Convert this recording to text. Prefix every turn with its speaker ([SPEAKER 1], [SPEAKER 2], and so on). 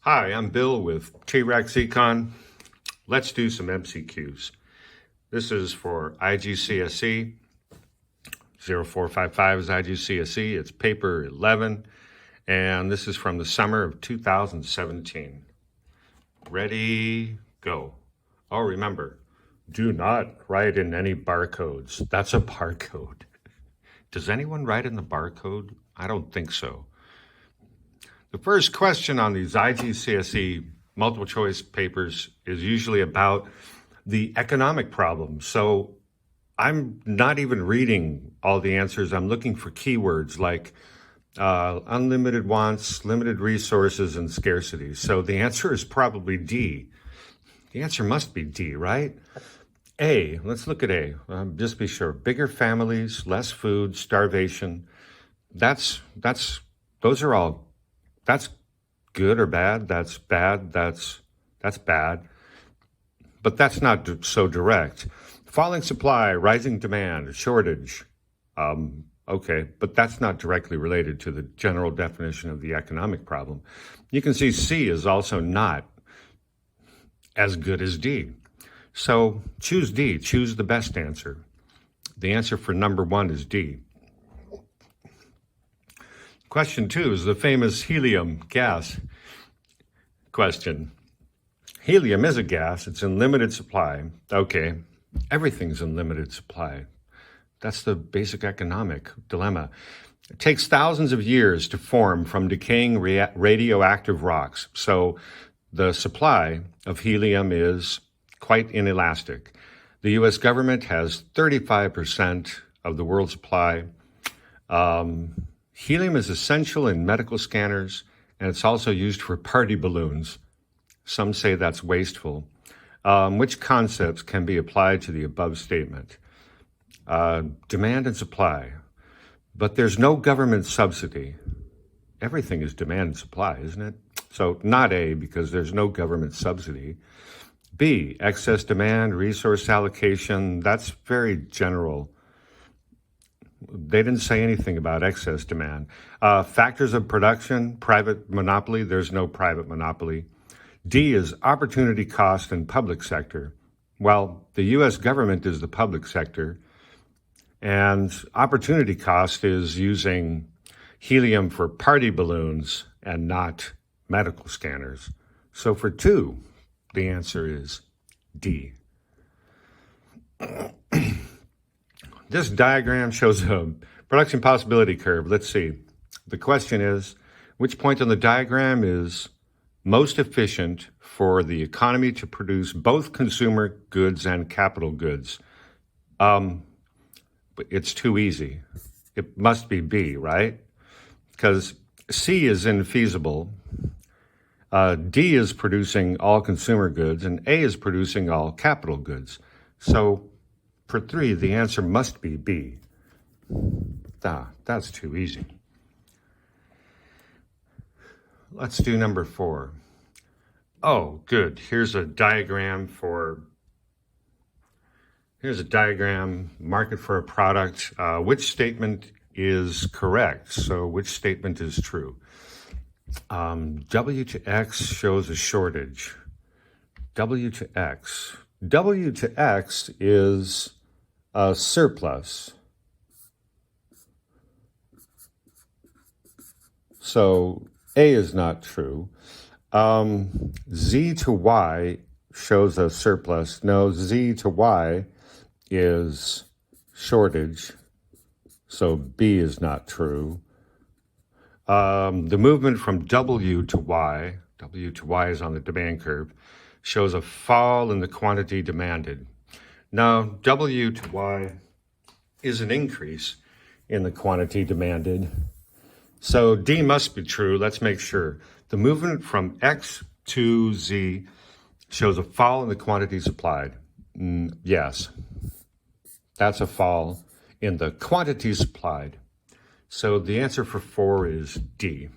[SPEAKER 1] Hi, I'm Bill with T-Rex Econ. Let's do some MCQs. This is for IGCSE. 0455 is IGCSE. It's paper 11. And this is from the summer of 2017. Ready, go. Oh, remember, do not write in any barcodes. That's a barcode. Does anyone write in the barcode? I don't think so. The first question on these IGCSE multiple choice papers is usually about the economic problem. So I'm not even reading all the answers. I'm looking for keywords like unlimited wants, limited resources, and scarcity. So the answer is probably D. The answer must be D, right? A, let's look at A. Just be sure. Bigger families, less food, starvation. That's good or bad. That's bad. That's bad. But that's not so direct. Falling supply, rising demand, shortage. Okay, but that's not directly related to the general definition of the economic problem. You can see C is also not as good as D. So choose D, choose the best answer. The answer for number 1 is D. Question 2 is the famous helium gas question. Helium is a gas, it's in limited supply. Okay, everything's in limited supply. That's the basic economic dilemma. It takes thousands of years to form from decaying radioactive rocks. So the supply of helium is quite inelastic. The US government has 35% of the world's supply. Helium is essential in medical scanners, and it's also used for party balloons. Some say that's wasteful. Which concepts can be applied to the above statement? Demand and supply. But there's no government subsidy. Everything is demand and supply, isn't it? So not A, because there's no government subsidy. B, excess demand, resource allocation. That's very general. They didn't say anything about excess demand. Factors of production, private monopoly. There's no private monopoly. D is opportunity cost and public sector. Well, the US government is the public sector, and opportunity cost is using helium for party balloons and not medical scanners. So for 2, the answer is D. This diagram shows a production possibility curve. Let's see. The question is, which point on the diagram is most efficient for the economy to produce both consumer goods and capital goods? But it's too easy. It must be B, right? Because C is infeasible. D is producing all consumer goods, and A is producing all capital goods. So for 3, the answer must be B. That's too easy. Let's do number 4. Oh, good. Here's a diagram, market for a product. Which statement is correct? So which statement is true? W to X shows a shortage. W to X. W to X is a surplus. So A is not true. Z to Y shows a surplus. No, Z to Y is shortage. So B is not true. The movement from W to Y is on the demand curve, shows a fall in the quantity demanded. Now, W to Y is an increase in the quantity demanded. So D must be true. Let's make sure. The movement from X to Z shows a fall in the quantity supplied. Yes, that's a fall in the quantity supplied. So the answer for 4 is D.